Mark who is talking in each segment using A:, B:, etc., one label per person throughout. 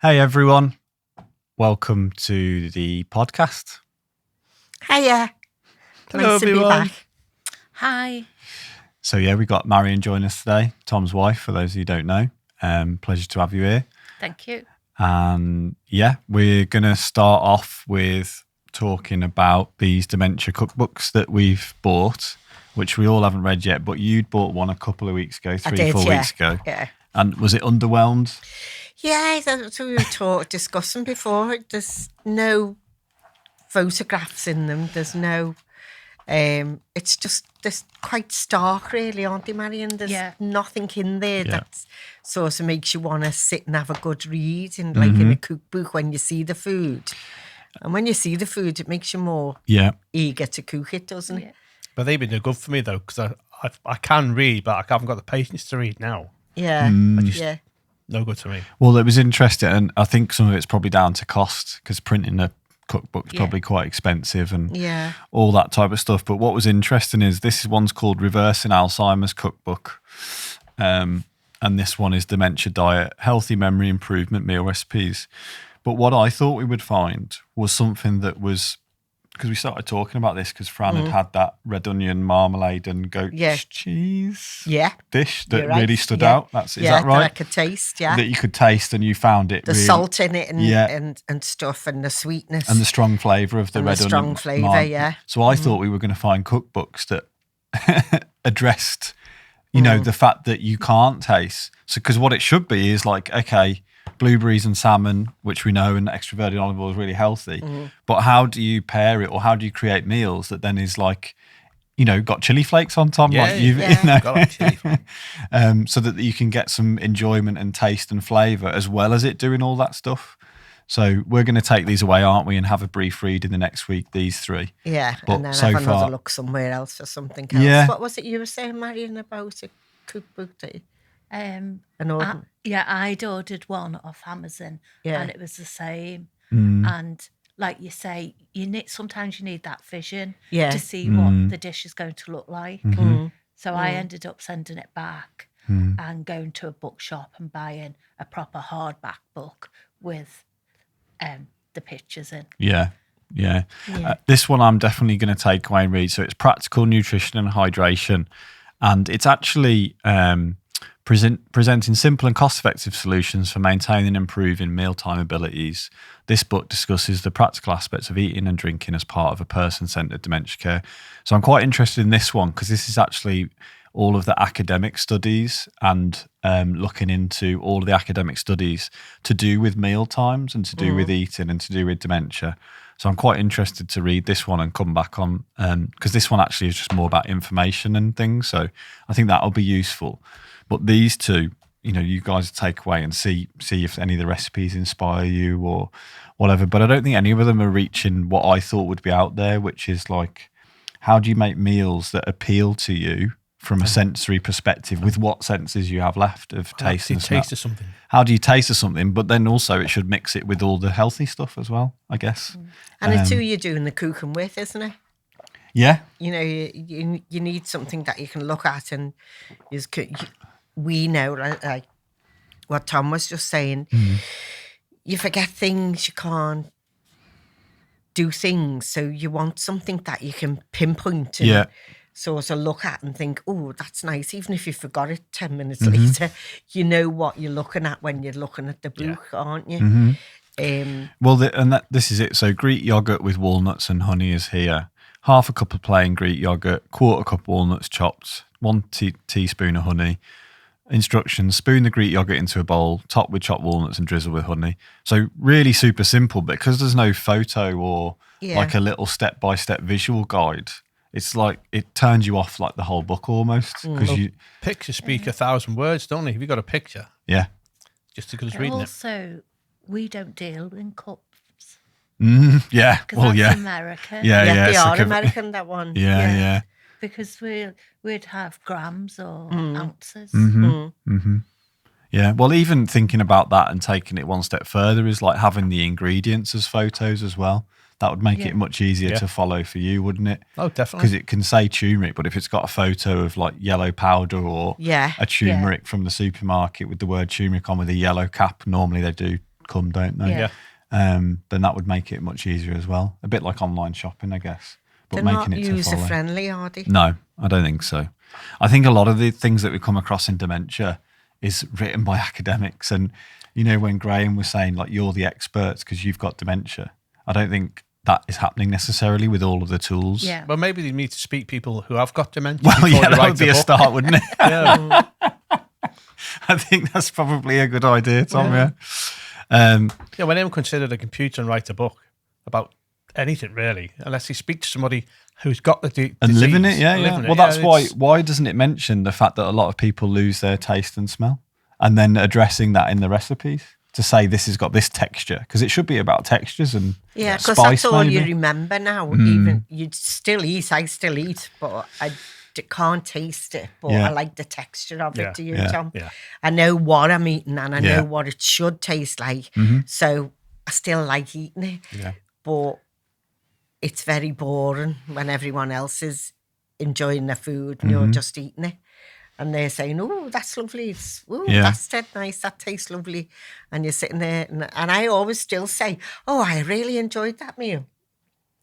A: Hey everyone, welcome to the podcast.
B: Hiya.
C: Hello,
B: Nice to be
C: everyone.
B: back.
D: Hi.
A: So yeah, we got Marion joining us today, Tom's wife, for those of you who don't know. Pleasure to have you here.
D: Thank you.
A: And yeah, we're going to start off with talking about these dementia cookbooks that we've bought, which we all haven't read yet, but you'd bought one a couple of weeks ago, 4 weeks ago.
B: Yeah.
A: And was it underwhelmed?
B: Yeah, that's what we were discussing before. There's no photographs in them. There's no... it's just quite stark, really, aren't they, Marion? There's nothing in there that sort of makes you want to sit and have a good read, and like in a cookbook when you see the food. And when you see the food, it makes you more eager to cook it, doesn't it?
C: But they've been no good for me, though, because I can read, but I haven't got the patience to read now.
B: Yeah, yeah.
C: No good to me.
A: Well, it was interesting, and I think some of it's probably down to cost, because printing a cookbook's probably quite expensive and all that type of stuff. But what was interesting is this one's called Reversing Alzheimer's Cookbook. And this one is Dementia Diet, Healthy Memory Improvement Meal Recipes. But what I thought we would find was something that was, because we started talking about this because Fran had that red onion marmalade and goat cheese dish that really stood out. Is that right?
B: That I could taste,
A: That you could taste and you found it.
B: The salt in it and stuff, and the sweetness.
A: And the strong flavour of the red onion.
B: Strong flavour,
A: So I thought we were going to find cookbooks that addressed, the fact that you can't taste. So, because what it should be is like, okay, blueberries and salmon, which we know, and extra virgin olive oil is really healthy. But how do you pair it, or how do you create meals that then is like, got chili flakes on top?
C: Yeah, got chili flakes.
A: So that you can get some enjoyment and taste and flavour as well as it doing all that stuff. So we're going to take these away, aren't we, and have a brief read in the next week, these three.
B: Yeah,
A: but
B: and then
A: so
B: have another
A: far,
B: look somewhere else for something else.
A: Yeah.
B: What was it you were saying, Marion, about a cookbook that
D: I'd ordered one off Amazon and it was the same. And like you say, sometimes you need that vision to see what the dish is going to look like. So I ended up sending it back and going to a bookshop and buying a proper hardback book with the pictures in.
A: Yeah. This one I'm definitely going to take away and read. So it's Practical Nutrition and Hydration. And it's actually presenting simple and cost-effective solutions for maintaining and improving mealtime abilities. This book discusses the practical aspects of eating and drinking as part of a person-centred dementia care. So I'm quite interested in this one because this is actually all of the academic studies and looking into all of the academic studies to do with meal times and to do with eating and to do with dementia. So I'm quite interested to read this one and come back on, because this one actually is just more about information and things. So I think that'll be useful. But these two, you guys take away and see if any of the recipes inspire you or whatever. But I don't think any of them are reaching what I thought would be out there, which is like, how do you make meals that appeal to you from a sensory perspective with what senses you have left of taste and smell?
C: Taste of something.
A: How do you taste of something? But then also it should mix it with all the healthy stuff as well, I guess.
B: And it's who you're doing the cooking with, isn't it?
A: Yeah.
B: You need something that you can look at and we know, like what Tom was just saying, you forget things, you can't do things. So you want something that you can pinpoint and sort of look at and think, oh, that's nice. Even if you forgot it 10 minutes later, you know what you're looking at when you're looking at the book, aren't you?
A: This is it. So Greek yogurt with walnuts and honey is here. Half a cup of plain Greek yogurt, quarter cup walnuts chopped, 1 teaspoon of honey. Instructions: spoon the Greek yogurt into a bowl, top with chopped walnuts and drizzle with honey. So really super simple, but because there's no photo or like a little step-by-step visual guide, it's like it turns you off like the whole book almost. Because
C: pictures speak 1,000 words, don't they? Have you got a picture?
A: Yeah.
C: Just as good as reading it.
D: Also, we don't deal in cups.
A: Yeah.
D: Well, that's American.
A: Yeah.
B: They are American, that one.
A: Yeah.
D: Because we'd have grams or ounces.
A: Yeah. Well, even thinking about that and taking it one step further is like having the ingredients as photos as well. That would make it much easier to follow for you, wouldn't it?
C: Oh, definitely.
A: Because it can say turmeric, but if it's got a photo of like yellow powder or a turmeric from the supermarket with the word turmeric on with a yellow cap, normally they do come, don't they?
D: Yeah.
A: Then that would make it much easier as well. A bit like online shopping, I guess. But
B: They're
A: making
B: not
A: it to follow.
B: user-friendly, are they?
A: No, I don't think so. I think a lot of the things that we come across in dementia is written by academics. And, when Graham was saying, like, you're the experts because you've got dementia, I don't think that is happening necessarily with all of the tools.
D: Yeah.
C: Well, maybe they need to speak people who have got dementia.
A: Well, yeah, that would be a start, wouldn't it?
C: Yeah.
A: I think that's probably a good idea, Tom. Yeah.
C: Yeah, when anyone considered a computer and write a book about anything really, unless you speak to somebody who's got the disease
A: and living it, yeah.
C: Living it,
A: well, that's why doesn't it mention the fact that a lot of people lose their taste and smell, and then addressing that in the recipes to say this has got this texture, because it should be about textures and
B: because
A: spice,
B: that's all
A: maybe.
B: you remember now. Even I still eat, but I can't taste it, but I like the texture of it. Do you, Tom?
C: Yeah.
B: I know what I'm eating and I know what it should taste like, so I still like eating it.
A: Yeah.
B: But it's very boring when everyone else is enjoying their food and you're just eating it. And they're saying, oh, that's lovely. That's dead nice. That tastes lovely. And you're sitting there. And I always still say, oh, I really enjoyed that meal.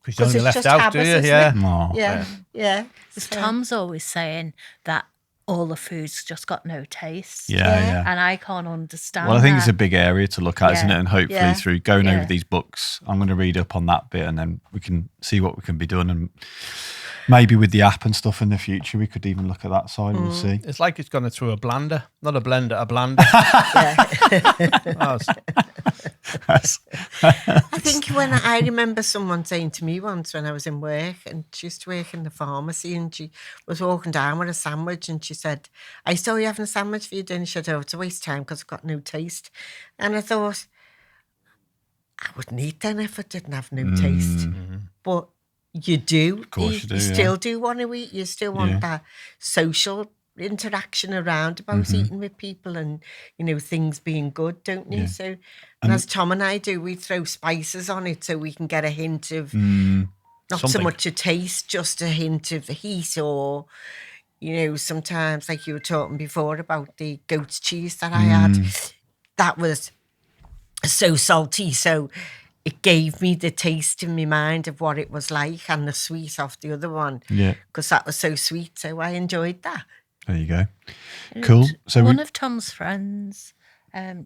C: Because you're
B: it's
C: left
B: just
C: out,
B: habits,
C: do you?
B: isn't
C: Yeah.
B: it?
A: Oh.
B: Yeah.
D: So Tom's always saying that all the food's just got no taste.
A: Yeah.
D: And I can't understand
A: Well, I think
D: that.
A: it's a big area to look at, isn't it? And hopefully through going over
D: Yeah.
A: these books, I'm going to read up on that bit, and then we can see what we can be doing. And maybe with the app and stuff in the future, we could even look at that side. We'll see.
C: It's like it's gone through a blender. Not a blender, a blander.
B: I think when I remember someone saying to me once when I was in work, and she used to work in the pharmacy, and she was walking down with a sandwich, and she said, I saw you having a sandwich for your dinner. She said, oh, it's a waste of time because I've got no taste. And I thought, I wouldn't eat then if I didn't have no taste. But you do.
A: Of course you do,
B: still do want to eat. You still want that social interaction around about eating with people and, things being good, don't you? So, and as Tom and I do, we throw spices on it so we can get a hint of not so
C: something.
B: much a taste, just a hint of heat, or, sometimes, like you were talking before about the goat's cheese that I had, that was so salty. So it gave me the taste in my mind of what it was like, and the sweet off the other one.
A: Yeah.
B: Because that was so sweet. So I enjoyed that.
A: There you go. Cool. So
D: one of Tom's friends,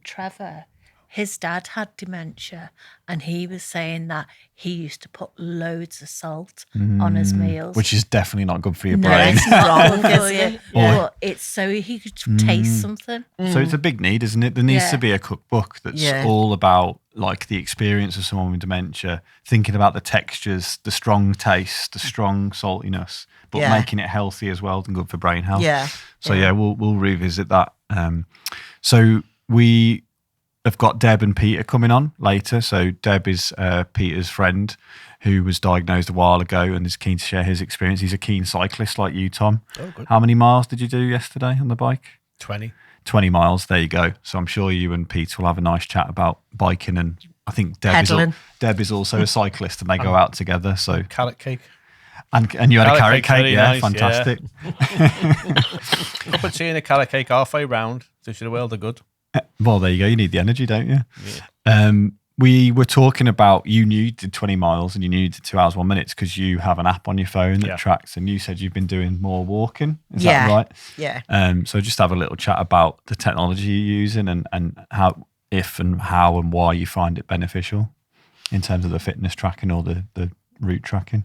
D: Trevor, his dad had dementia, and he was saying that he used to put loads of salt on his meals.
A: which is definitely not good for your
D: no,
A: brain.
D: it's not wrong for
B: is
D: you. But it's so he could taste something.
A: So it's a big need, isn't it? There needs to be a cookbook that's all about like the experience of someone with dementia, thinking about the textures, the strong taste, the strong saltiness, but making it healthy as well and good for brain health.
B: Yeah.
A: So we'll revisit that. So we have got Deb and Peter coming on later. So Deb is Peter's friend who was diagnosed a while ago and is keen to share his experience. He's a keen cyclist like you, Tom.
C: Oh, good.
A: How many miles did you do yesterday on the bike?
C: 20.
A: 20 miles. There you go. So I'm sure you and Pete will have a nice chat about biking, and I think Deb is also a cyclist, and they go out together. So
C: Carrot cake.
A: and you had a carrot cake,
C: very nice,
A: fantastic.
C: Cup of tea and a carrot cake halfway round. Does you the world of good.
A: Well, there you go. You need the energy, don't you? Yeah. We were talking about you knew you did 20 miles and you knew you did 2 hours, 1 minute because you have an app on your phone that tracks, and you said you've been doing more walking. Is that right?
B: Yeah.
A: So just have a little chat about the technology you're using and how and why you find it beneficial in terms of the fitness tracking or the route tracking.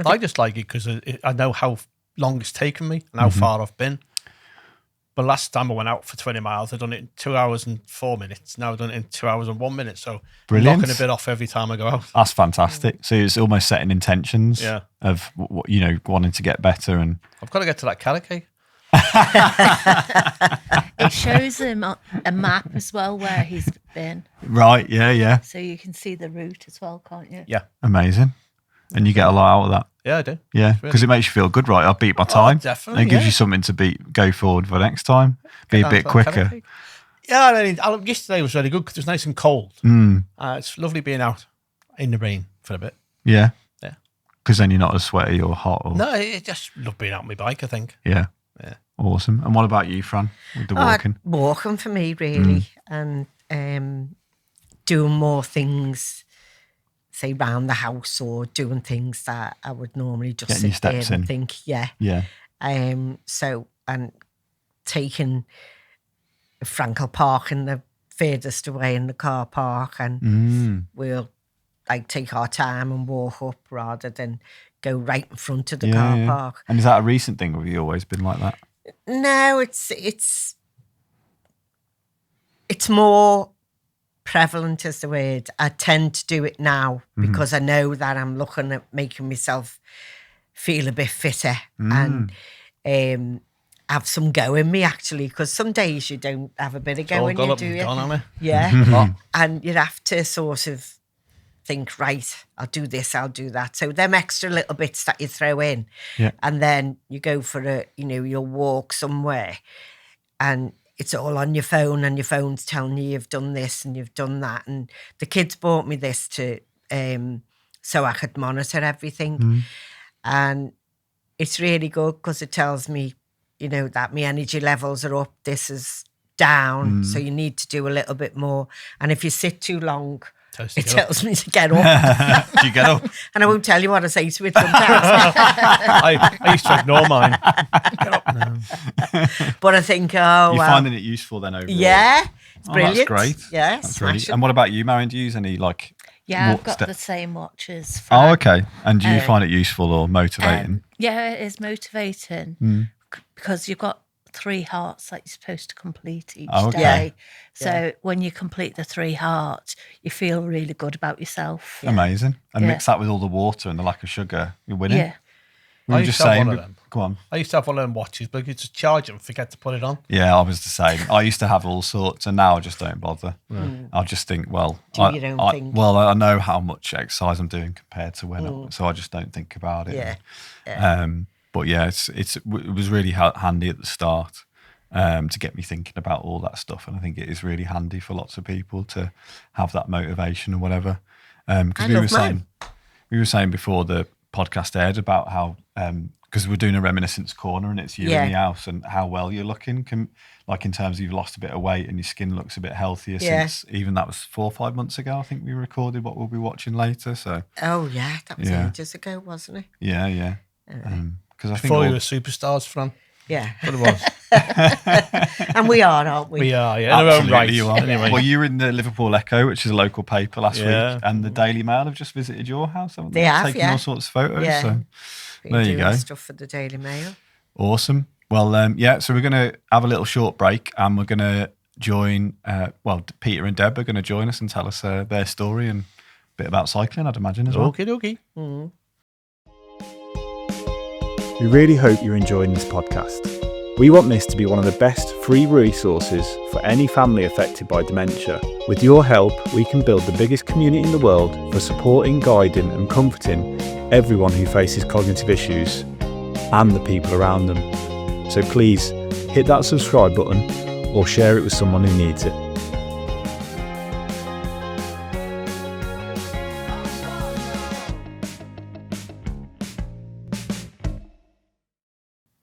C: I just like it because I know how long it's taken me and how far I've been. But last time I went out for 20 miles, I'd done it in 2 hours and 4 minutes. Now I've done it in 2 hours and 1 minute. So
A: Brilliant.
C: I'm knocking a bit off every time I go out.
A: That's fantastic. So it's almost setting intentions of, wanting to get better. And
C: I've got to get to that carrot cake.
D: It shows him a map as well where he's been.
A: Right, yeah.
D: So you can see the route as well, can't you?
C: Yeah.
A: Amazing. And you get a lot out of that.
C: Yeah, I do.
A: Yeah, because it makes you feel good, right? I beat my time.
C: Definitely.
A: And it gives you something to go forward for next time. Be a bit quicker.
C: Yeah, yesterday was really good because it was nice and cold. It's lovely being out in the rain for a bit.
A: Yeah.
C: Yeah.
A: Because then you're not as sweaty or hot.
C: No, I just love being out on my bike, I think.
A: Yeah.
C: Yeah.
A: Awesome. And what about you, Fran, with the walking?
B: Walking for me, really. And doing more things, say, around the house, or doing things that I would normally just
A: Getting
B: sit there and
A: in.
B: think,
A: Yeah.
B: So, and taking Frankel Park in the furthest away in the car park, and we'll like take our time and walk up rather than go right in front of the car park.
A: And is that a recent thing, or have you always been like that?
B: No, it's more prevalent is the word. I tend to do it now because I know that I'm looking at making myself feel a bit fitter and have some go in me, actually, because some days you don't have a bit of go in you, do you? Yeah. And you have to sort of think, right, I'll do this, I'll do that. So them extra little bits that you throw in, and then you go for you'll walk somewhere and it's all on your phone, and your phone's telling you you've done this and you've done that. And the kids bought me this to so I could monitor everything. And it's really good because it tells me, that my energy levels are up, this is down, so you need to do a little bit more. And if you sit too long, it tells me to get up.
A: Do you get up?
B: And I won't tell you what I say to it sometimes.
C: I used to ignore mine. Get up now.
B: But I think,
A: You're finding it useful then overall?
B: Yeah, it's brilliant.
A: That's great.
B: Yeah,
A: that's really. And what about you, Marion? Do you use any
D: I've got the same watch as
A: Fran. Oh, okay. And do you find it useful or motivating?
D: Yeah, it is motivating because you've got 3 hearts that you're supposed to complete each day. So when you complete the 3 hearts, you feel really good about yourself.
A: Amazing. And mix that with all the water and the lack of sugar, you're winning.
C: Yeah.
A: We were just saying, go on.
C: I used to have one of them watches, but you just charge it and forget to put it on.
A: Yeah, I was the same. I used to have all sorts, and now I just don't bother. I just think, I know how much exercise I'm doing compared to when, so I just don't think about it. But yeah, it was really handy at the start to get me thinking about all that stuff, and I think it is really handy for lots of people to have that motivation or whatever. Because we were saying before the podcast aired about how because we're doing a Reminiscence Corner and it's you in the house, and how well you're looking, in terms of you've lost a bit of weight and your skin looks a bit healthier since even that was 4 or 5 months ago. I think we recorded what we'll be watching later. So
B: that was ages ago, wasn't it?
A: Yeah. Because I think
C: before you were superstars, Fran.
B: Yeah,
C: what it was.
B: And we are, aren't we?
C: We are, yeah.
A: Absolutely,
C: right.
A: You are.
C: Anyway.
A: Well, you were in the Liverpool Echo, which is a local paper, last week, and the Daily Mail have just visited your house, haven't they?
B: They have,
A: taking all sorts of photos.
B: Yeah.
A: So there you go.
B: Stuff for the Daily Mail.
A: Awesome. Well, so we're going to have a little short break, and we're going to join. Peter and Deb are going to join us and tell us their story and a bit about cycling, I'd imagine, as well.
C: Okie dokie.
E: We really hope you're enjoying this podcast. We want this to be one of the best free resources for any family affected by dementia. With your help, we can build the biggest community in the world for supporting, guiding and comforting everyone who faces cognitive issues and the people around them. So please hit that subscribe button or share it with someone who needs it.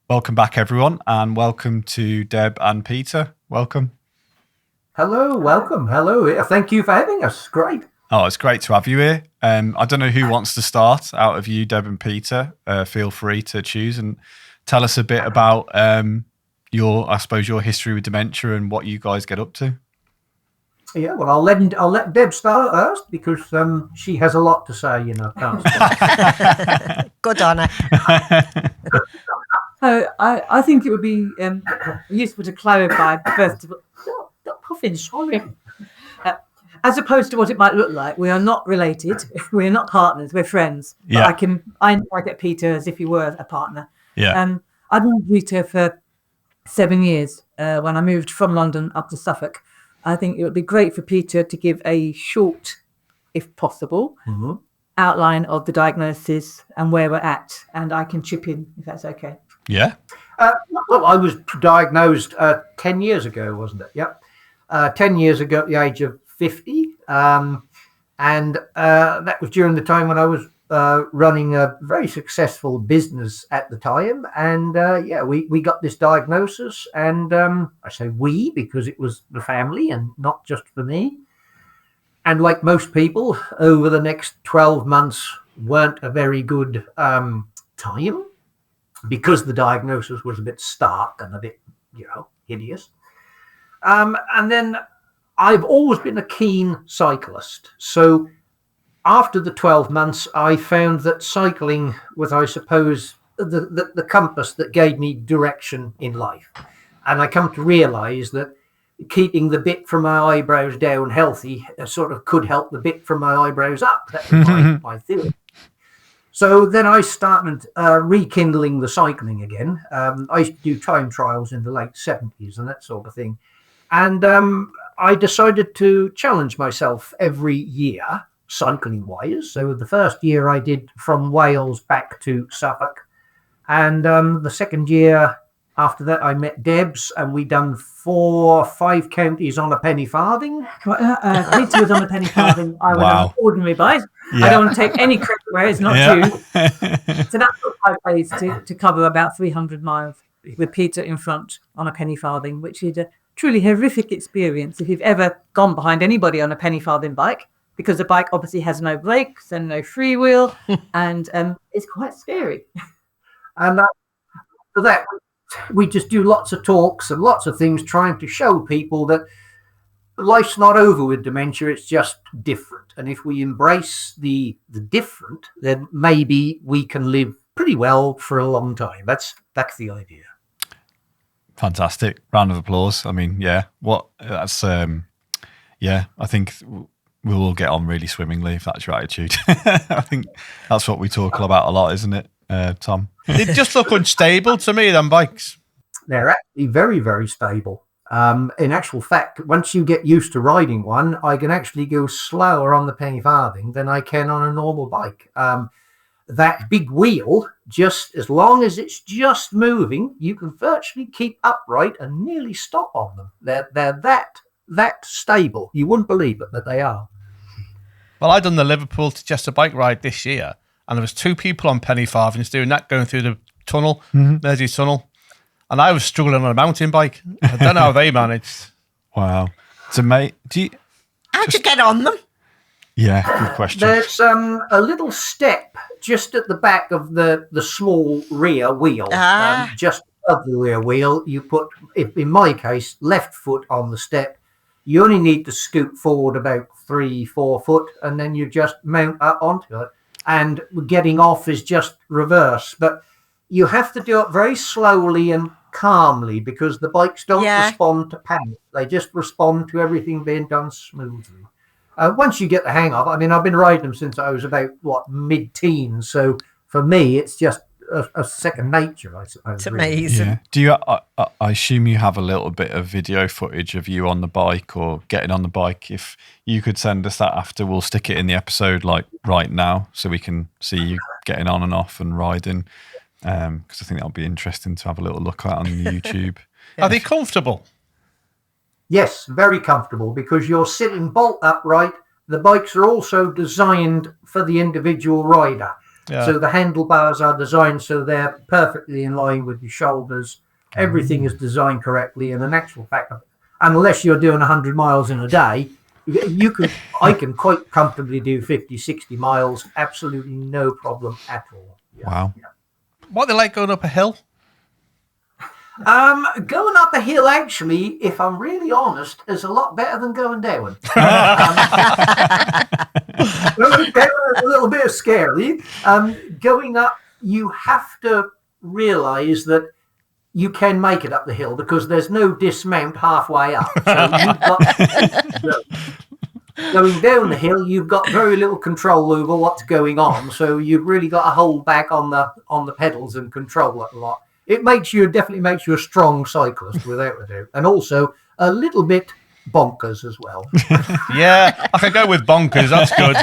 A: Welcome back, everyone, and welcome to Deb and Peter. Welcome.
F: Hello, welcome. Hello. Thank you for having us. Great.
A: Oh, it's great to have you here. I don't know who wants to start out of you, Deb and Peter. Feel free to choose and tell us a bit about your history with dementia and what you guys get up to.
F: Yeah, well, I'll let Deb start first because she has a lot to say.
B: Good on her.
G: I think it would be useful to clarify, first of all, not puffing, sorry. As opposed to what it might look like, we are not related. We are not partners. We're friends.
A: Yeah.
G: But I get Peter as if he were a partner.
A: Yeah.
G: I've known Peter for 7 years when I moved from London up to Suffolk. I think it would be great for Peter to give a short, if possible, outline of the diagnosis and where we're at. And I can chip in if that's okay.
A: Yeah.
F: Well, I was diagnosed 10 years ago, wasn't it? Yep. 10 years ago at the age of 50. And that was during the time when I was running a very successful business at the time. And we got this diagnosis. And I say we because it was the family and not just for me. And like most people, over the next 12 months weren't a very good time because the diagnosis was a bit stark and a bit, hideous. And then I've always been a keen cyclist. So after the 12 months, I found that cycling was, I suppose, the compass that gave me direction in life. And I come to realize that keeping the bit from my eyebrows down healthy sort of could help the bit from my eyebrows up. That was my theory. So then I started rekindling the cycling again. I used to do time trials in the late 70s and that sort of thing. And I decided to challenge myself every year, cycling-wise. So the first year I did from Wales back to Suffolk. And the second year after that, I met Deb's, and we done 4 or 5 counties on a penny farthing.
G: Peter was on a penny farthing. I was on an ordinary bike.
E: Yeah.
G: I don't want to take any credit where it's not due. So that took 5 days to cover about 300 miles with Peter in front on a penny farthing, which is a truly horrific experience if you've ever gone behind anybody on a penny farthing bike, because the bike obviously has no brakes and no freewheel, and it's quite scary.
F: And for that, we just do lots of talks and lots of things trying to show people that life's not over with dementia, it's just different. And if we embrace the different, then maybe we can live pretty well for a long time. That's the idea.
A: Fantastic. Round of applause. I mean, I think we'll all get on really swimmingly if that's your attitude. I think that's what we talk about a lot, isn't it, Tom?
C: They just look unstable to me, them bikes.
F: They're actually very, very stable. In actual fact, once you get used to riding one, I can actually go slower on the penny farthing than I can on a normal bike. That big wheel, just as long as it's just moving, you can virtually keep upright and nearly stop on them. They're that stable. You wouldn't believe it, but they are.
C: Well, I done the Liverpool to Chester bike ride this year, and there was 2 people on penny farthings doing that, going through the tunnel, Mersey Tunnel, and I was struggling on a mountain bike. I don't know how they managed.
A: Wow. So, mate,
B: how'd you get on them?
A: Yeah, good question.
F: There's a little step just at the back of the small rear wheel. Just above the rear wheel, you put, in my case, left foot on the step. You only need to scoot forward about 3-4 foot, and then you just mount up onto it. And getting off is just reverse. But you have to do it very slowly and calmly, because the bikes don't respond to panic. They just respond to everything being done smoothly. Once you get the hang of it, I mean, I've been riding them since I was about, mid-teens. So for me, it's just a second nature, I suppose.
B: It's amazing.
A: Yeah. Do you? I assume you have a little bit of video footage of you on the bike or getting on the bike. If you could send us that after, we'll stick it in the episode like right now, so we can see you getting on and off and riding. Because I think that'll be interesting to have a little look at on YouTube.
C: Are they comfortable?
F: Yes, very comfortable, because you're sitting bolt upright. The bikes are also designed for the individual rider. Yeah. So the handlebars are designed so they're perfectly in line with your shoulders. Everything is designed correctly. And in actual fact, unless you're doing 100 miles in a day, I can quite comfortably do 50, 60 miles. Absolutely no problem at all. Yeah.
A: Wow.
F: Yeah.
C: What, they like going up a hill?
F: Going up a hill, actually, if I'm really honest, is a lot better than going down. Going down is a little bit scary. Going up, you have to realise that you can make it up the hill, because there's no dismount halfway up. So going down the hill, you've got very little control over what's going on. So you've really got to hold back on the pedals and control it a lot. It definitely makes you a strong cyclist, without a doubt. And also a little bit bonkers as well.
C: Yeah, I can go with bonkers. That's good.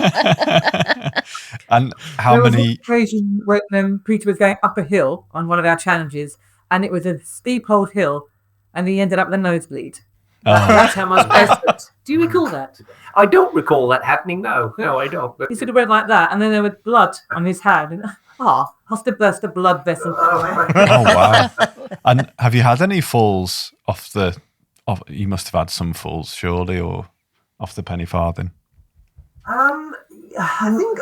A: And how many?
G: There was an occasion when Peter was going up a hill on one of our challenges, and it was a steep old hill, and he ended up with a nosebleed. That's how much effort. Do you recall that?
F: I don't recall that happening. No, I don't. But
G: he sort of went like that, and then there was blood on his hand. And, must have burst a blood vessel.
A: Oh, wow. And have you had any falls off you must have had some falls, surely, or off the penny farthing?
F: I think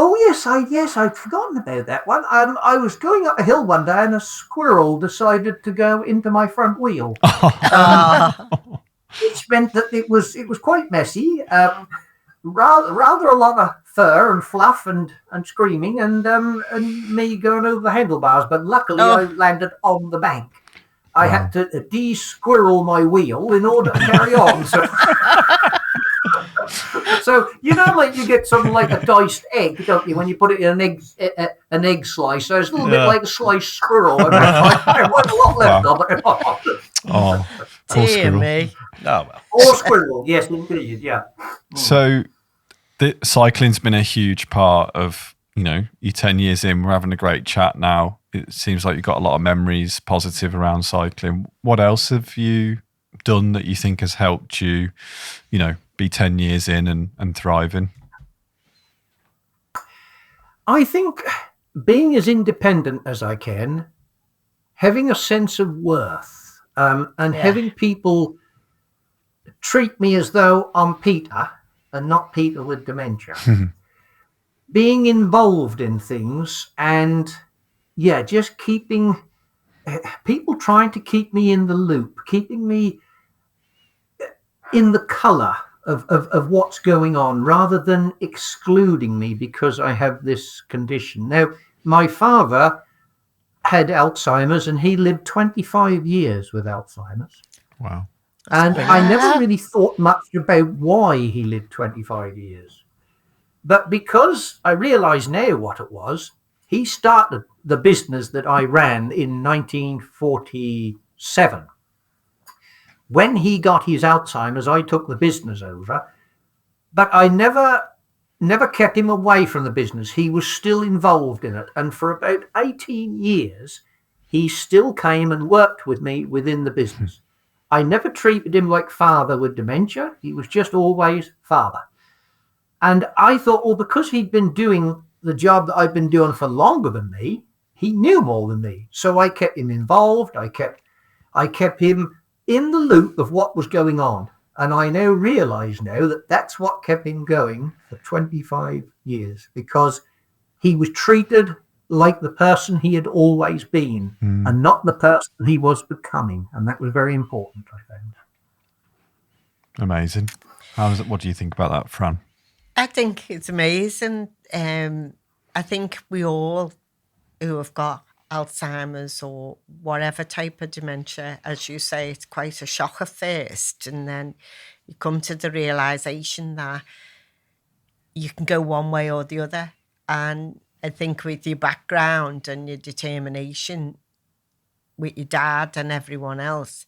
F: Oh yes, I'd forgotten about that one. I was going up a hill one day, and a squirrel decided to go into my front wheel, which meant that it was quite messy. Rather a lot of fur and fluff and screaming and me going over the handlebars. But luckily, I landed on the bank. I had to de-squirrel my wheel in order to carry on. So like you get something like a diced egg, don't you? When you put it in an egg slice, so it's a little bit like a sliced squirrel. I want a lot left of it.
A: Oh, poor squirrel.
B: Me.
C: Oh well.
F: Or squirrel, yes, indeed, yeah.
A: So, cycling's been a huge part of your 10 years in. We're having a great chat now. It seems like you've got a lot of memories, positive around cycling. What else have you done that you think has helped you, be 10 years in and thriving?
F: I think being as independent as I can, having a sense of worth, and having people treat me as though I'm Peter and not Peter with dementia. Being involved in things and, just keeping people trying to keep me in the loop, keeping me in the colour of what's going on rather than excluding me because I have this condition. Now, my father had Alzheimer's and he lived 25 years with Alzheimer's.
A: Wow.
F: And I never really thought much about why he lived 25 years. But because I realise now what it was, he started the business that I ran in 1947. When he got his Alzheimer's, I took the business over, but I never kept him away from the business. He was still involved in it. And for about 18 years, he still came and worked with me within the business. I never treated him like father with dementia. He was just always father. And I thought, well, because he'd been doing the job that I've been doing for longer than me, he knew more than me. So I kept him involved. I kept him in the loop of what was going on. And I now realise now that that's what kept him going for 25 years, because he was treated like the person he had always been and not the person he was becoming. And that was very important, I found.
A: Amazing. What do you think about that, Fran?
B: I think it's amazing. I think we all who have got Alzheimer's or whatever type of dementia, as you say, it's quite a shock at first. And then you come to the realisation that you can go one way or the other. And I think with your background and your determination with your dad and everyone else,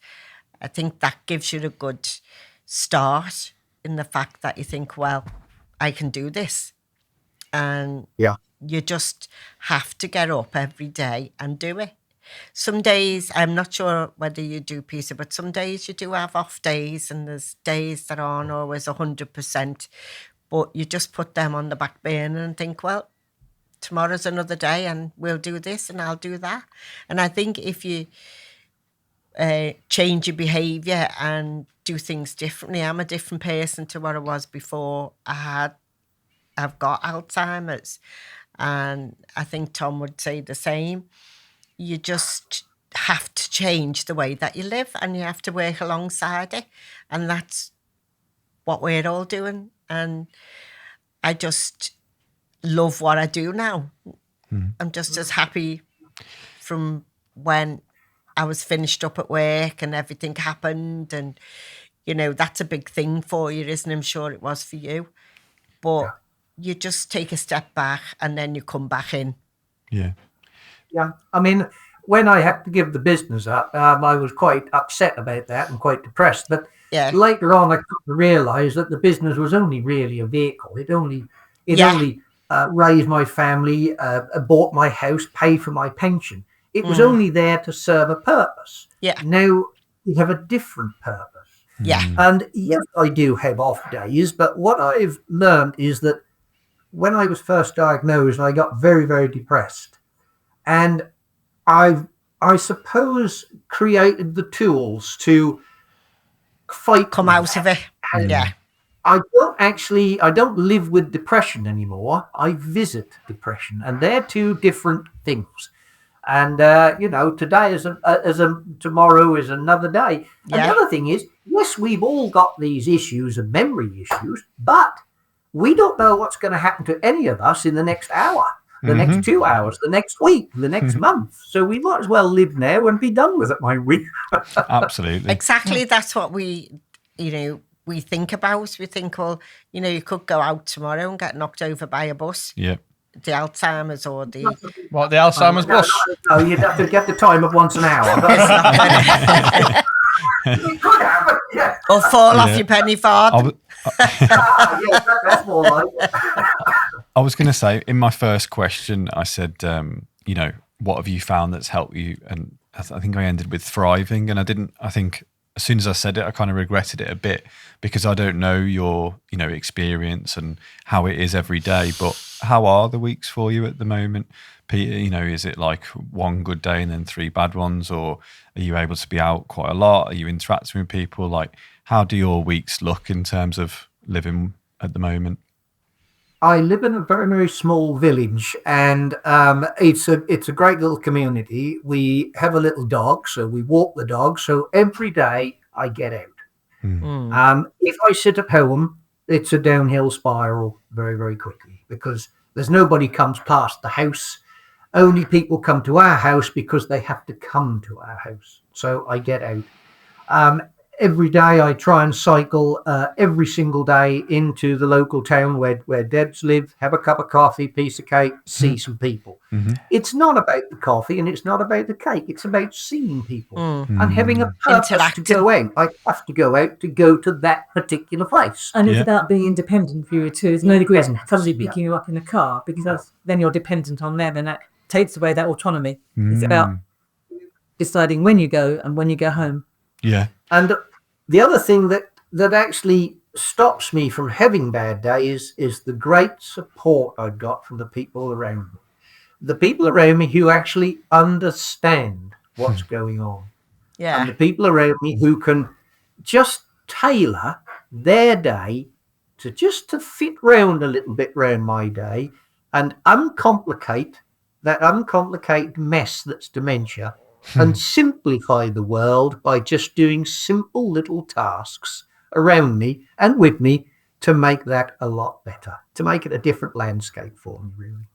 B: I think that gives you a good start in the fact that you think, well, I can do this. And you just have to get up every day and do it. Some days, I'm not sure whether you do, Peter, but some days you do have off days and there's days that aren't always 100%, but you just put them on the back burner and think, well, tomorrow's another day and we'll do this and I'll do that. And I think if you change your behaviour and do things differently, I'm a different person to what I was before I've got Alzheimer's. And I think Tom would say the same. You just have to change the way that you live and you have to work alongside it. And that's what we're all doing. And I just love what I do now. I'm just as happy from when I was finished up at work and everything happened. And, that's a big thing for you, isn't it? I'm sure it was for you. But you just take a step back and then you come back in.
F: Yeah. I mean, when I had to give the business up, I was quite upset about that and quite depressed. But later on, I realised that the business was only really a vehicle. It only raised my family, bought my house, paid for my pension. It was only there to serve a purpose.
B: Yeah.
F: Now you have a different purpose.
B: Yeah.
F: And yes, I do have off days, but what I've learned is that when I was first diagnosed, I got very, very depressed. And I suppose, created the tools to come out of it. I don't live with depression anymore. I visit depression, and they're two different things. And today tomorrow is another day. Yeah. And the other thing is, yes, we've all got these issues and memory issues, but we don't know what's going to happen to any of us in the next hour, the next 2 hours, the next week, the next month. So we might as well live now and be done with it, might we?
A: Absolutely.
B: Exactly. That's what we think about. We think, well, you could go out tomorrow and get knocked over by a bus.
A: Yeah.
B: The Alzheimer's or the
C: Alzheimer's bus?
F: No, you'd have to get the time of once an hour. You could have it, yeah.
B: Or fall off your penny fart.
F: That's more like it.
A: I was going to say, in my first question, I said, what have you found that's helped you? And I think I ended with thriving. And I think as soon as I said it, I kind of regretted it a bit because I don't know your, experience and how it is every day. But how are the weeks for you at the moment, Peter? Is it like one good day and then 3 bad ones, or are you able to be out quite a lot? Are you interacting with people? Like, how do your weeks look in terms of living at the moment?
F: I live in a very, very small village, and it's a great little community. We have a little dog, so we walk the dog. So every day I get out. If I sit at home, it's a downhill spiral very, very quickly because there's nobody comes past the house. Only people come to our house because they have to come to our house. So I get out. Every day I try and cycle every single day into the local town where Debs live, have a cup of coffee, piece of cake, see some people. It's not about the coffee and it's not about the cake. It's about seeing people and having a purpose to go out. I have to go out to go to that particular place.
G: And it's about being independent for you too. There's no degree in suddenly picking you up in a car because then you're dependent on them and that takes away that autonomy. It's about deciding when you go and when you go home.
A: Yeah.
F: And the other thing that actually stops me from having bad days is the great support I've got from the people around me. The people around me who actually understand what's going on. Yeah. And the people around me who can just tailor their day to fit round a little bit round my day and uncomplicate that uncomplicated mess that's dementia. And simplify the world by just doing simple little tasks around me and with me to make that a lot better, to make it a different landscape for me, really.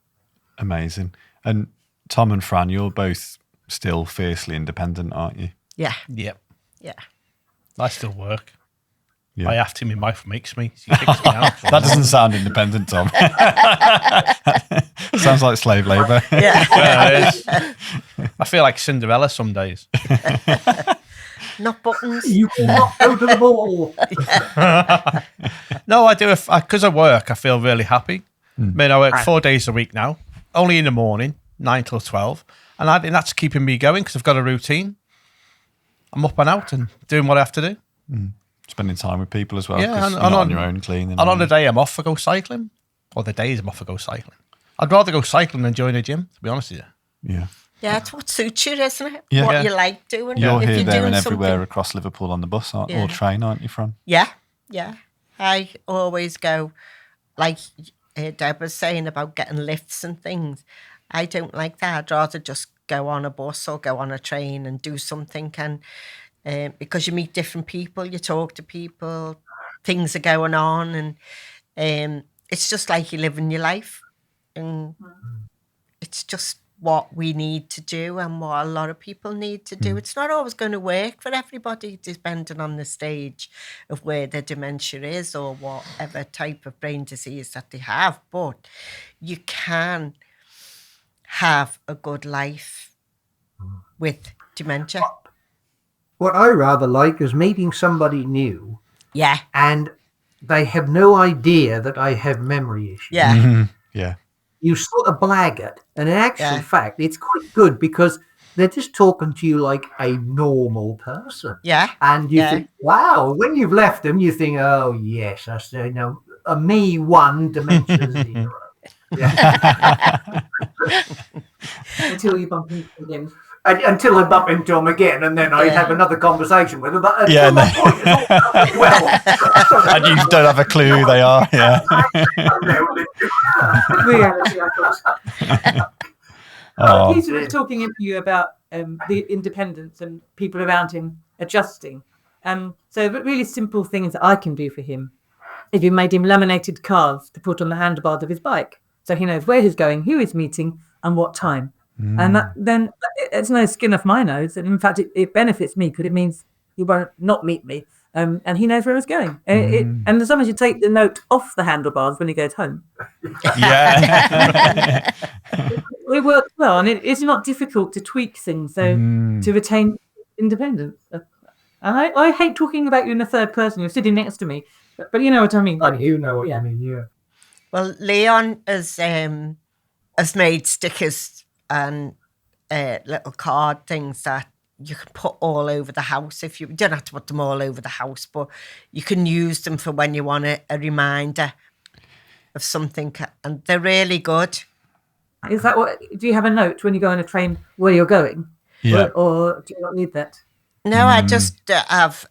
A: Amazing. And Tom and Fran, you're both still fiercely independent, aren't you?
B: Yeah.
C: Yep.
B: Yeah.
C: I still work.
A: Yeah.
C: I have to. My wife makes me. She kicks me out.
A: That doesn't sound independent, Tom. Sounds like slave labour.
C: Yeah, it is. I feel like Cinderella some days.
B: Not buttons.
F: You cannot go to the ball.
C: No, I do. Because I work, I feel really happy. I mean, I work 4 days a week now, only in the morning, 9 till 12. And I think that's keeping me going because I've got a routine. I'm up and out and doing what I have to do.
A: Spending time with people as well.
C: Yeah,
A: and on your own cleaning.
C: And on the day I'm off, I go cycling. Or the days I'm off, I go cycling. I'd rather go cycling than join a gym, to be honest with you.
A: Yeah.
B: Yeah, it's what suits you, isn't it?
A: Yeah.
B: What you like doing.
A: You're
B: if
A: here,
B: you're
A: there,
B: doing
A: and everywhere
B: something.
A: across Liverpool on the bus or train, aren't you, Fran?
B: Yeah. I always go, like Deb was saying about getting lifts and things. I don't like that. I'd rather just go on a bus or go on a train and do something. And because you meet different people, you talk to people, things are going on, and it's just like you're living your life. And it's just what we need to do and what a lot of people need to do. It's not always going to work for everybody, depending on the stage of where their dementia is or whatever type of brain disease that they have. But you can have a good life with dementia.
F: What I rather like is meeting somebody new.
B: Yeah.
F: And they have no idea that I have memory issues.
B: Yeah.
A: Yeah.
F: You sort of blag it. And in actual fact, it's quite good because they're just talking to you like a normal person.
B: Yeah.
F: And you think, wow, when you've left them, you think, oh, yes, that's, a me 1, dementia 0. Yeah.
G: Until you bump into them.
F: until I bump into them again, and then I'd have another conversation with them. But
A: Yeah,
F: that point, it's all well.
A: And you don't have a clue who they are. Yeah.
G: Reality, I
A: Oh.
G: Peter was talking to you about the independence and people around him adjusting. So really simple things that I can do for him. If you made him laminated cards to put on the handlebars of his bike, so he knows where he's going, who he's meeting, and what time. And then it's no skin off my nose. And in fact, it benefits me because it means he won't not meet me. And he knows where he's going. And as long as you take the note off the handlebars when he goes home.
A: Yeah.
G: It works well, and it's not difficult to tweak things to retain independence. And I hate talking about you in the third person. You're sitting next to me, but you know what I mean.
F: You know what I mean, yeah.
B: Well, Leon has made stickers and little card things that you can put all over the house. If you don't have to put them all over the house, but you can use them for when you want a reminder of something, and they're really good.
G: Is that what? Do you have a note when you go on a train where you're going?
A: Yeah.
G: Or do you not need that?
B: No, I just have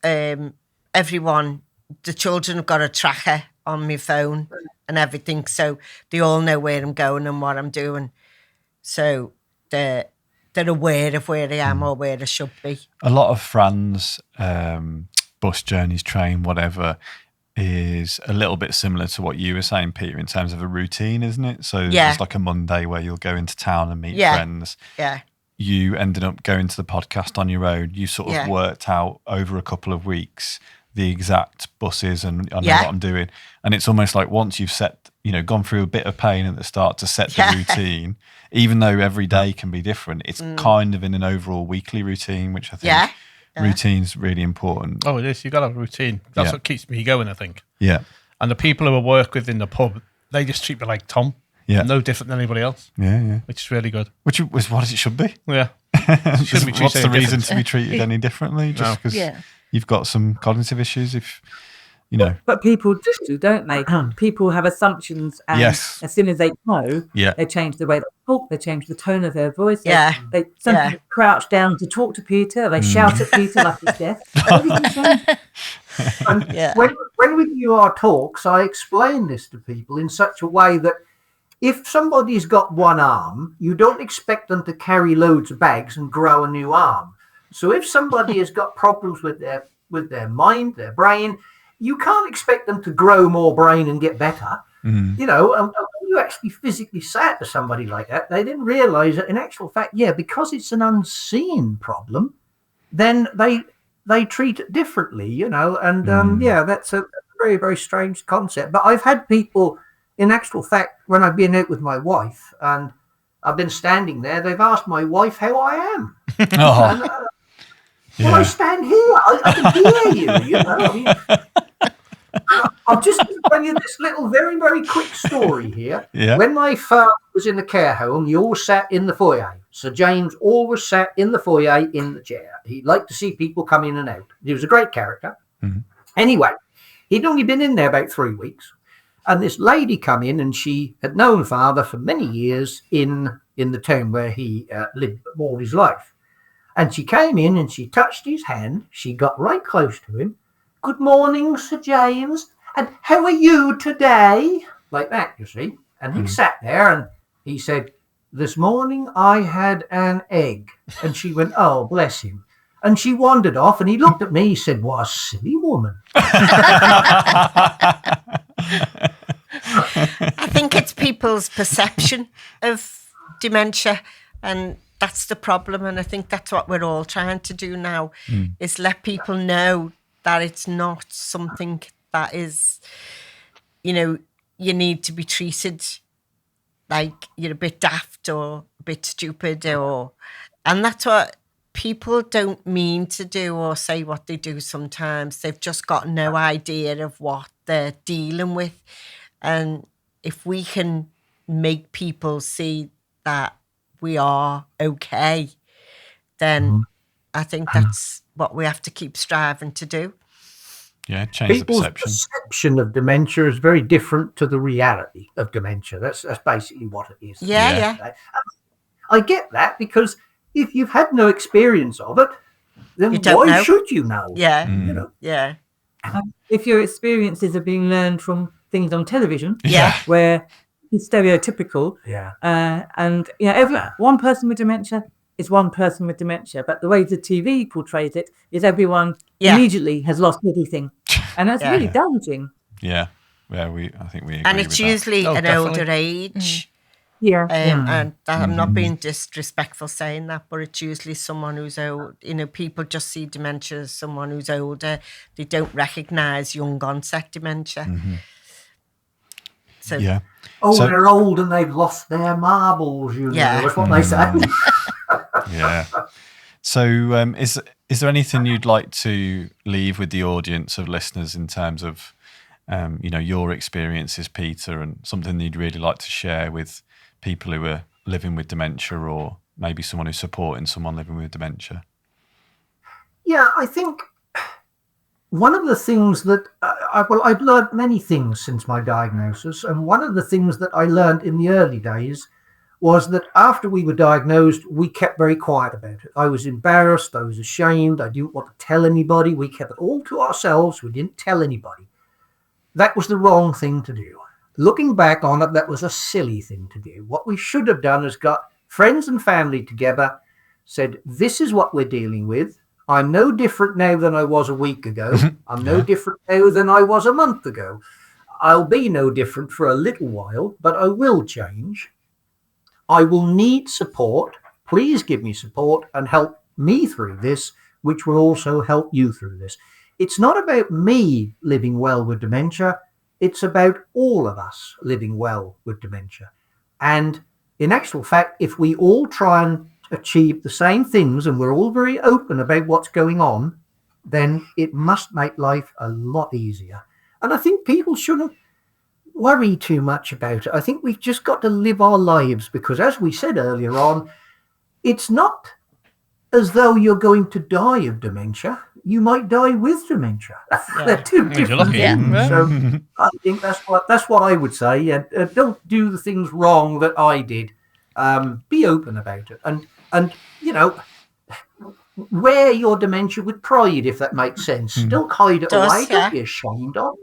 B: everyone. The children have got a tracker on my phone and everything, so they all know where I'm going and what I'm doing. So they're aware of where I am or where I should be.
A: A lot of Fran's bus journeys, train, whatever, is a little bit similar to what you were saying, Peter, in terms of a routine, isn't it? So there's like a Monday where you'll go into town and meet friends.
B: Yeah.
A: You ended up going to the podcast on your own. You sort of worked out over a couple of weeks the exact buses and I know what I'm doing. And it's almost like once you've gone through a bit of pain at the start to set the routine, even though every day can be different, it's kind of in an overall weekly routine, which I think routine's really important.
C: Oh, it is. You got to have a routine. That's what keeps me going, I think.
A: Yeah.
C: And the people who I work with in the pub, they just treat me like Tom.
A: Yeah.
C: No different than anybody else.
A: Yeah, yeah.
C: Which is really good.
A: Which was what it should be.
C: Yeah.
A: What's the reason to be treated any differently? Just because you've got some cognitive issues, if you know.
G: But people just do, don't they? People have assumptions, and as soon as they know, they change the way they talk, they change the tone of their voice. They sometimes crouch down to talk to Peter, they shout at Peter like he's deaf.
F: And when we do our talks, I explain this to people in such a way that if somebody's got one arm, you don't expect them to carry loads of bags and grow a new arm. So if somebody has got problems with their mind, their brain, you can't expect them to grow more brain and get better. You know, and when you actually physically say it to somebody like that, they didn't realise that in actual fact, because it's an unseen problem, then they treat it differently, you know, and that's a very, very strange concept. But I've had people, in actual fact, when I've been out with my wife and I've been standing there, they've asked my wife how I am. Well, I stand here. I can hear you, you know. I mean, I'll just tell you this little very, very quick story here.
A: Yeah.
F: When my father was in the care home, he always sat in the foyer. Sir James always sat in the foyer in the chair. He liked to see people come in and out. He was a great character. Anyway, he'd only been in there about 3 weeks. And this lady come in, and she had known father for many years in the town where he lived all his life. And she came in and she touched his hand. She got right close to him. Good morning, Sir James. And how are you today? Like that, you see. And he sat there and he said, this morning I had an egg. And she went, oh, bless him. And she wandered off and he looked at me. He said, what a silly woman.
B: I think it's people's perception of dementia, and that's the problem. And I think that's what we're all trying to do now, is let people know that it's not something that is, you know, you need to be treated like you're a bit daft or a bit stupid, and that's what people don't mean to do or say what they do sometimes. They've just got no idea of what they're dealing with. And if we can make people see that we are okay, then I think that's what we have to keep striving to do.
A: Yeah, change
F: People's
A: the perception.
F: perception of dementia is very different to the reality of dementia. That's basically what it is.
B: Yeah.
F: I get that because if you've had no experience of it, then why should you know?
B: Yeah.
F: You know?
B: Yeah.
G: If your experiences are being learned from things on television,
B: Yeah.
G: where it's stereotypical, and one person with dementia is one person with dementia, but the way the TV portrays it is everyone immediately has lost everything, and that's really damaging.
A: Yeah, I think we agree
B: and it's
A: with
B: usually
A: that.
B: an older age. And I'm not being disrespectful saying that, but it's usually someone who's old. You know, people just see dementia as someone who's older. They don't recognise young onset dementia. So
F: they're old and they've lost their marbles. You know, that's what they say.
A: Yeah. So, is there anything you'd like to leave with the audience of listeners in terms of, your experiences, Peter, and something you'd really like to share with people who are living with dementia, or maybe someone who's supporting someone living with dementia?
F: Yeah, I think one of the things that I've learned many things since my diagnosis, and one of the things that I learned in the early days was that after we were diagnosed, we kept very quiet about it. I was embarrassed, I was ashamed, I didn't want to tell anybody. We kept it all to ourselves. We didn't tell anybody. That was the wrong thing to do. Looking back on it, that was a silly thing to do. What we should have done is got friends and family together, said, this is what we're dealing with. I'm no different now than I was a week ago. I'm no different now than I was a month ago. I'll be no different for a little while, but I will change. I will need support. Please give me support and help me through this, which will also help you through this. It's not about me living well with dementia. It's about all of us living well with dementia. And in actual fact, if we all try and achieve the same things and we're all very open about what's going on, then it must make life a lot easier. And I think people shouldn't worry too much about it. I think we've just got to live our lives, because as we said earlier on, it's not as though you're going to die of dementia. You might die with dementia. They're two different things. So I think that's what I would say. And don't do the things wrong that I did. Be open about it, and wear your dementia with pride, if that makes sense. Don't hide it away. Don't be ashamed of it.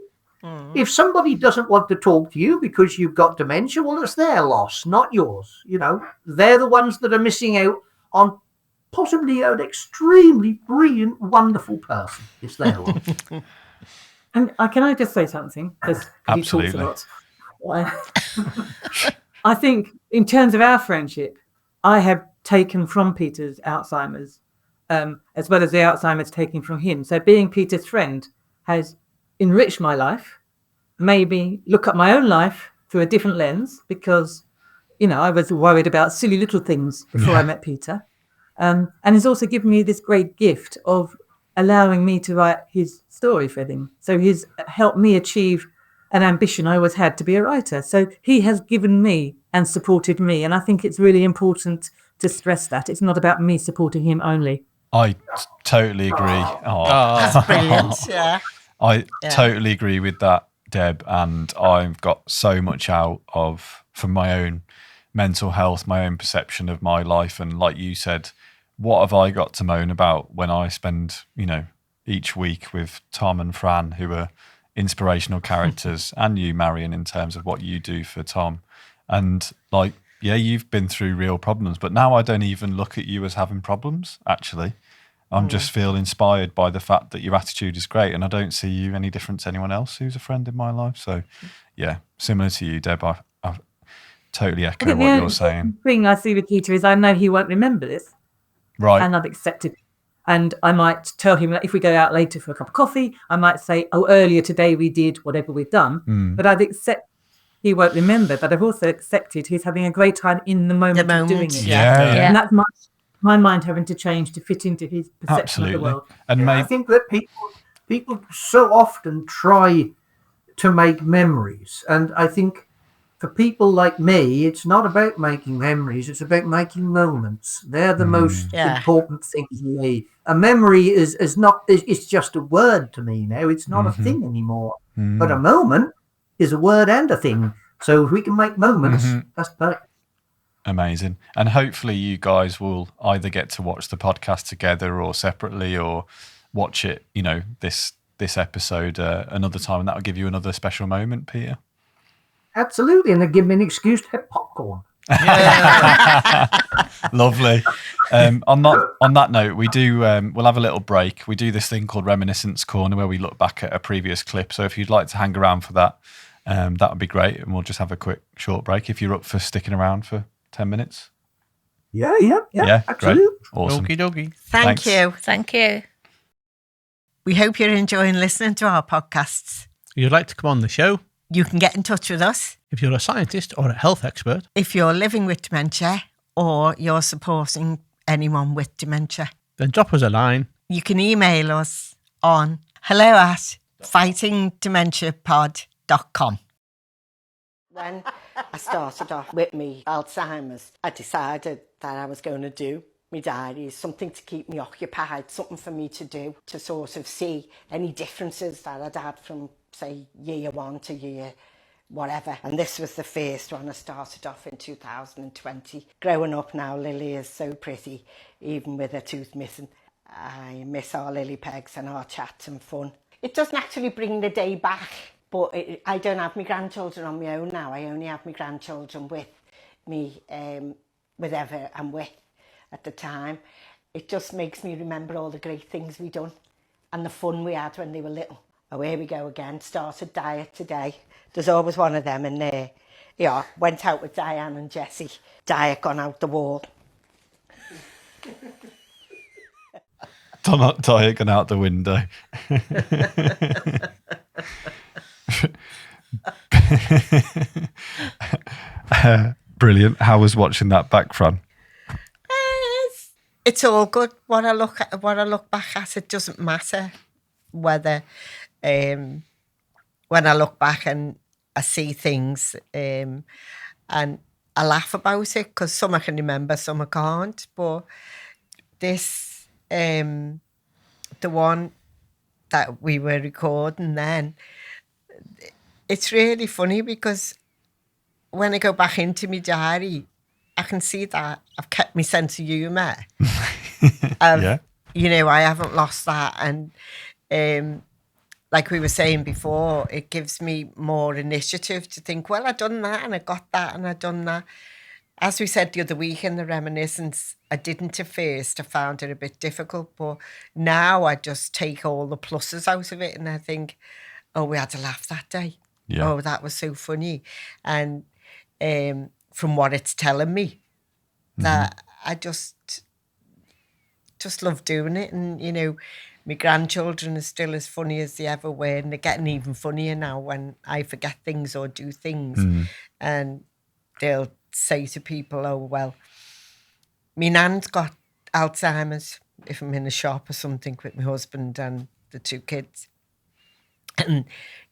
F: If somebody doesn't want to talk to you because you've got dementia, well, it's their loss, not yours. You know, they're the ones that are missing out on possibly an extremely brilliant, wonderful person. It's their loss.
G: And can I just say something? Because he talks a lot. I think in terms of our friendship, I have taken from Peter's Alzheimer's, as well as the Alzheimer's taken from him. So being Peter's friend has enriched my life, maybe look at my own life through a different lens, because, I was worried about silly little things before I met Peter. And he's also given me this great gift of allowing me to write his story for him. So he's helped me achieve an ambition I always had to be a writer. So he has given me and supported me. And I think it's really important to stress that. It's not about me supporting him only.
A: I totally agree.
B: That's brilliant, yeah.
A: I totally agree with that, Deb. And I've got so much out of, from my own mental health, my own perception of my life. And like you said, what have I got to moan about when I spend, each week with Tom and Fran, who are inspirational characters, and you, Marion, in terms of what you do for Tom. And you've been through real problems, but now I don't even look at you as having problems, actually. I'm just feel inspired by the fact that your attitude is great, and I don't see you any different to anyone else who's a friend in my life. So, yeah, similar to you, Deb, I totally echo what you're saying.
G: The thing I see with Peter is I know he won't remember this.
A: Right.
G: And I've accepted it. And I might tell him that if we go out later for a cup of coffee, I might say, earlier today we did whatever we've done. But I've accepted he won't remember, but I've also accepted he's having a great time in the moment of doing it.
A: Yeah.
G: And that's my mind having to change to fit into his perception of the world.
F: And I think that people so often try to make memories. And I think for people like me, it's not about making memories, it's about making moments. They're the most important things to me. A memory is it's just a word to me now. It's not a thing anymore. But a moment is a word and a thing. So if we can make moments, that's perfect.
A: Amazing. And hopefully you guys will either get to watch the podcast together or separately, or watch it, this episode another time, and that'll give you another special moment, Peter.
F: Absolutely. And they give me an excuse to have popcorn.
A: Lovely. On that note, we do we'll have a little break. We do this thing called Reminiscence Corner where we look back at a previous clip. So if you'd like to hang around for that, that would be great. And we'll just have a quick short break if you're up for sticking around for 10 minutes.
F: Yeah, absolutely.
A: Great. Awesome.
C: Okie dokie.
B: Thank you.
D: Thank you.
B: We hope you're enjoying listening to our podcasts.
C: If you'd like to come on the show,
B: you can get in touch with us.
C: If you're a scientist or a health expert.
B: If you're living with dementia or you're supporting anyone with dementia.
C: Then drop us a line.
B: You can email us on hello@fightingdementiapod.com. When I started off with me Alzheimer's, I decided that I was going to do my diary, something to keep me occupied, something for me to do, to sort of see any differences that I'd had from, say, year 1 to year whatever. And this was the first one. I started off in 2020. Growing up now, Lily is so pretty, even with her tooth missing. I miss our Lily pegs and our chats and fun. It doesn't actually bring the day back, but I don't have my grandchildren on my own now. I only have my grandchildren with me, with Ever and with at the time. It just makes me remember all the great things we done and the fun we had when they were little. Oh, here we go again. Started diet today. There's always one of them in there. Yeah, went out with Diane and Jessie. Diet gone out the wall.
A: Diet gone out the window. Brilliant. How was watching that back, Fran?
B: It's all good. What I look back at, it doesn't matter whether when I look back and I see things and I laugh about it, because some I can remember, some I can't. But this, the one that we were recording then, it's really funny because when I go back into my diary, I can see that I've kept my sense of humour.
A: Yeah.
B: I haven't lost that. And like we were saying before, it gives me more initiative to think, well, I done that and I got that and I done that. As we said the other week in the Reminiscence, I didn't at first. I found it a bit difficult. But now I just take all the pluses out of it and I think, oh, we had a laugh that day. Yeah. Oh, that was so funny. And from what it's telling me, that I just love doing it. And, my grandchildren are still as funny as they ever were, and they're getting even funnier now when I forget things or do things. And they'll say to people, oh, well, my nan's got Alzheimer's, if I'm in a shop or something with my husband and the 2 kids. And,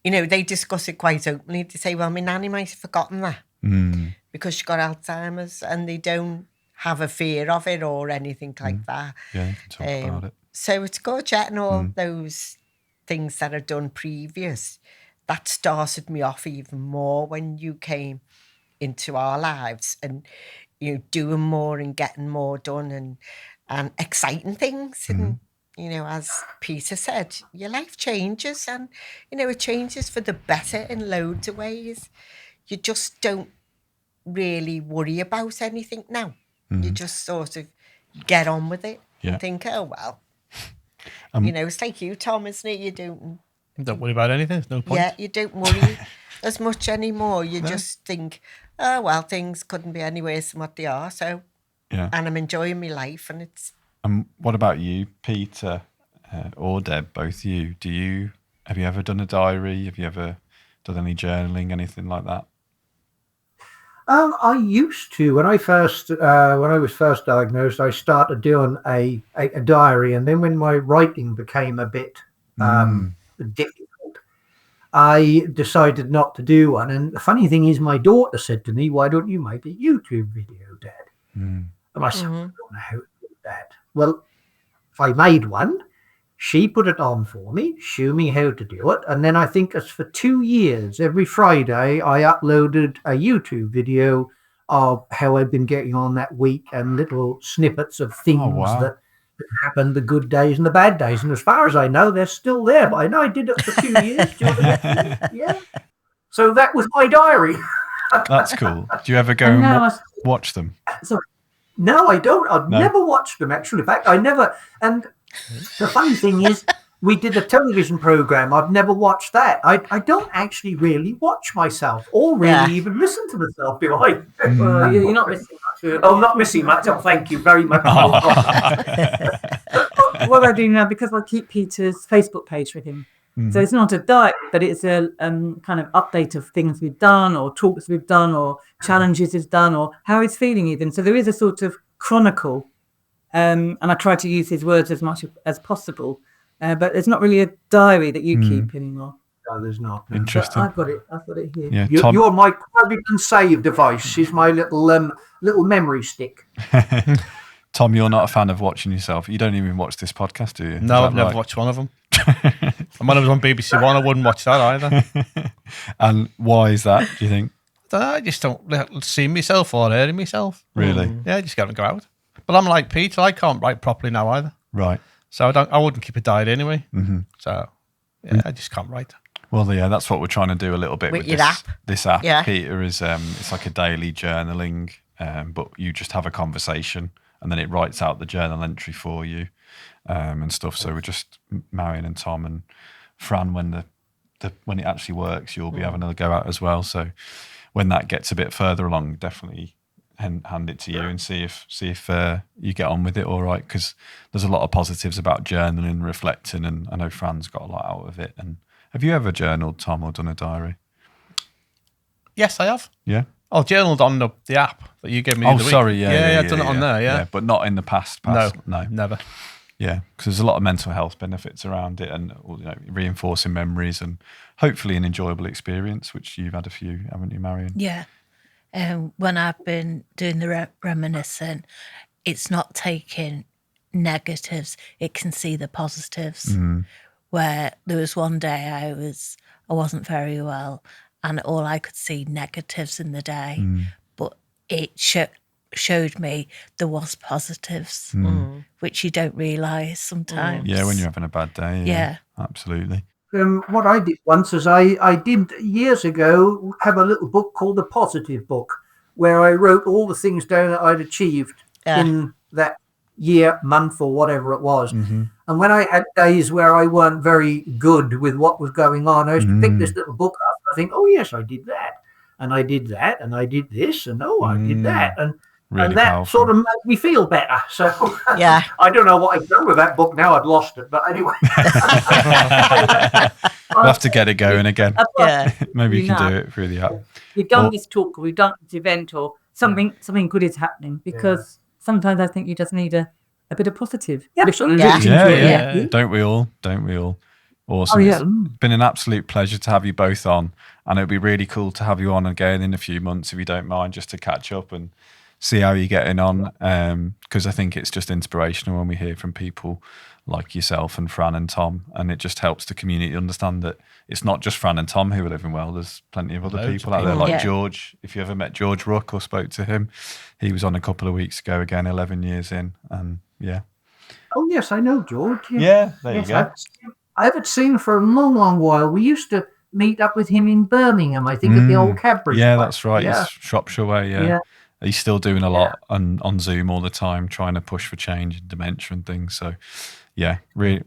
B: they discuss it quite openly. They say, well, my nanny might have forgotten that because she got Alzheimer's, and they don't have a fear of it or anything like that.
A: Yeah, you can talk about it.
B: So it's good chatting all those things that I've done previous. That started me off even more when you came into our lives and, doing more and getting more done and exciting things. And, as Peter said, your life changes and, it changes for the better in loads of ways. You just don't really worry about anything now. You just sort of get on with it and think, oh, well, it's like you, Tom, isn't it? You don't
C: worry about anything. There's no point.
B: Yeah, you don't worry as much anymore. You just think, oh, well, things couldn't be any worse than what they are. So, and I'm enjoying my life, and it's.
A: What about you, Peter or Deb? Both you. Have you ever done a diary? Have you ever done any journaling, anything like that?
F: I used to when I was first diagnosed. I started doing a diary, and then when my writing became a bit difficult, I decided not to do one. And the funny thing is, my daughter said to me, "Why don't you make a YouTube video, Dad?" And I said, "I don't know how to do that." Well, if I made one, she put it on for me, showed me how to do it, and then I think it's for 2 years, every Friday, I uploaded a YouTube video of how I've been getting on that week and little snippets of things that happened, the good days and the bad days. And as far as I know, they're still there. But I know I did it for 2 years. Yeah. So that was my diary.
A: That's cool. Do you ever go and watch them?
F: No, I don't. I've never watched them, actually. In fact, I never. And the funny thing is, we did a television program. I've never watched that. I don't actually really watch myself or really even listen to myself. Do I?
G: You're not missing much.
F: Oh, not missing much. Oh, thank you very much.
G: What I do now, because I keep Peter's Facebook page with him. So it's not a diet, but it's a kind of update of things we've done or talks we've done or challenges he's done or how he's feeling even. So there is a sort of chronicle, and I try to use his words as much as possible. But there's not really a diary that you keep anymore.
F: No, there's not. No.
A: Interesting.
G: I've got it here.
A: Yeah,
F: you're my private and save device. Is my little memory stick.
A: Tom, you're not a fan of watching yourself. You don't even watch this podcast, do you?
C: No, I've never watched one of them. And when I was on BBC One, I wouldn't watch that either.
A: And why is that, do you think?
C: I just don't see myself or hearing myself.
A: Really?
C: Yeah, I just got to go out. But I'm like Peter, I can't write properly now either.
A: Right.
C: So I wouldn't keep a diary anyway. So yeah, I just can't write.
A: Well, yeah, that's what we're trying to do a little bit with
B: your app.
A: This app.
B: Yeah.
A: Peter is it's like a daily journaling, but you just have a conversation and then it writes out the journal entry for you and stuff. So we're just Marion and Tom and Fran when it actually works, you'll be having a go out as well. So when that gets a bit further along, definitely hand it to you and see if you get on with it all right, because there's a lot of positives about journaling and reflecting, and I know Fran's got a lot out of it. And have you ever journaled, Tom, or done a diary?
C: Yes, I have.
A: Yeah.
C: I've journaled on the app that you gave me.
A: Oh, sorry, yeah,
C: I've done it on there, yeah,
A: but not in the past.
C: No,
A: never. Yeah, because there's a lot of mental health benefits around it, and reinforcing memories, and hopefully an enjoyable experience, which you've had a few, haven't you, Marion?
D: Yeah. When I've been doing the reminiscing, it's not taking negatives; it can see the positives. Where there was one day I wasn't very well, and all I could see negatives in the day, but it showed me there was positives, which you don't realise sometimes.
A: Yeah, when you're having a bad day. Yeah. Absolutely.
F: What I did once is I did years ago have a little book called the Positive Book, where I wrote all the things down that I'd achieved in that year, month, or whatever it was. And when I had days where I weren't very good with what was going on, I used to pick this little book up and I think, oh yes, I did that, and I did that, and I did this, and I did that, and that powerful. Sort of made me feel better. So I don't know what I've done with that book now. I'd lost it, but anyway.
A: We'll have to get it going again. Maybe you can do it through the app.
G: We've done this talk, or we've done this event, or something good is happening, because sometimes I think you just need a bit of positive.
A: Yeah. Don't we all? Awesome.
G: Oh, yeah.
A: It's been an absolute pleasure to have you both on, and it'd be really cool to have you on again in a few months, if you don't mind, just to catch up and see how you're getting on, because I think it's just inspirational when we hear from people like yourself and Fran and Tom, and it just helps the community understand that it's not just Fran and Tom who are living well. There's plenty of other people out there, like George. If you ever met George Rook or spoke to him, he was on a couple of weeks ago again, 11 years in, and
F: Oh yes, I know George.
A: Yeah, there you go.
F: I haven't seen him for a long while. We used to meet up with him in Birmingham, I think, at the old Cadbury.
A: Yeah, that's right. It's Shropshire way. Yeah. He's still doing a lot on Zoom all the time, trying to push for change in dementia and things. So, really,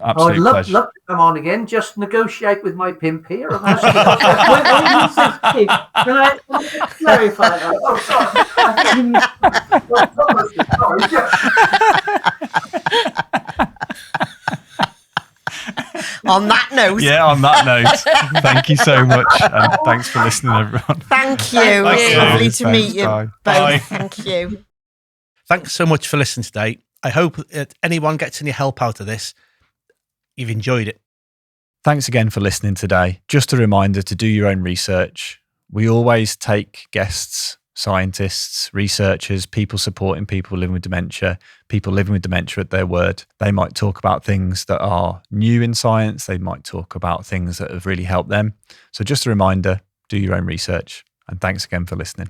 A: absolute pleasure.
F: I'd love to come on again. Just negotiate with my pimp here. And ask him. Can I clarify that?
B: On that note.
A: On that note, thank you so much. And thanks for listening, everyone.
B: Thank you. It's lovely to meet you both.
C: Bye.
B: Thank you.
C: Thanks so much for listening today. I hope that anyone gets any help out of this, you've enjoyed it.
A: Thanks again for listening today. Just a reminder to do your own research. We always take guests, scientists, researchers, people supporting people living with dementia at their word. They might talk about things that are new in science. They might talk about things that have really helped them. So just a reminder, do your own research. And thanks again for listening.